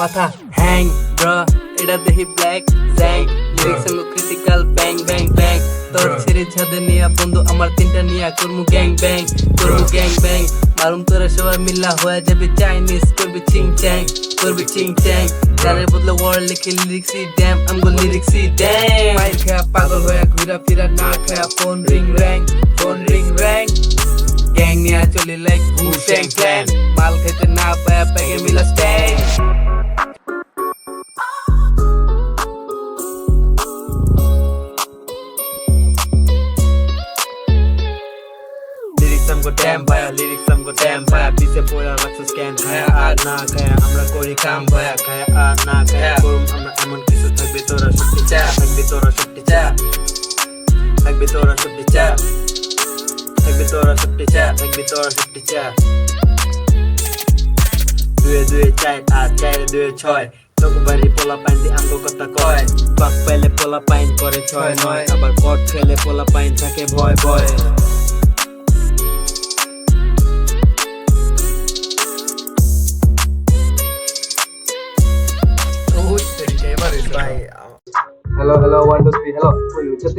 মাথা hang bro এটা দেখি ব্ল্যাক জ্যাং লিরিক্স এমন ক্রিটিক্যাল ব্যাং ব্যাং ব্যাং তোর ছেড়ে ছাদে নিয়া বন্ধু আমার তিনটা নিয়া করমু গ্যাং ব্যাং মারুম তোরা সবাই মিল্লা হয়ে যাবে চাইনিজ করবি চিং চ্যাং গানের বদলে ওয়ার্ড লিখে লিরিক্সি ড্যাম আমগো লিরিক্সি ড্যাম মাইর খায়া পাগল হয়ে ঘুরা ফিরা না খায়া ফোন রিং র্যাং গ্যাং নিয়া চলি লাইক হু শ্যাং প্ল্যান মাল খেতে না পায়া প্যাগে মিলা স্ট্যাং Go damn baya, lyrics some go damn baya. Pise pura raksa scan khaya ar na khaya. Amra kori kaam baya khaya ar na khaya. Korum amra emon kisu thakbe tora shukti cha, thakbe tora shukti cha, thakbe tora shukti cha, thakbe tora shukti cha, thakbe tora shukti cha. Due chai ar chai due choi. Tok bari pola pain di amgo kota koi. Bak pele pola pain kore choi noi. Abar kot khele pola pain thake boy boy. Hello, 1, 2, 3, hello. Wait, just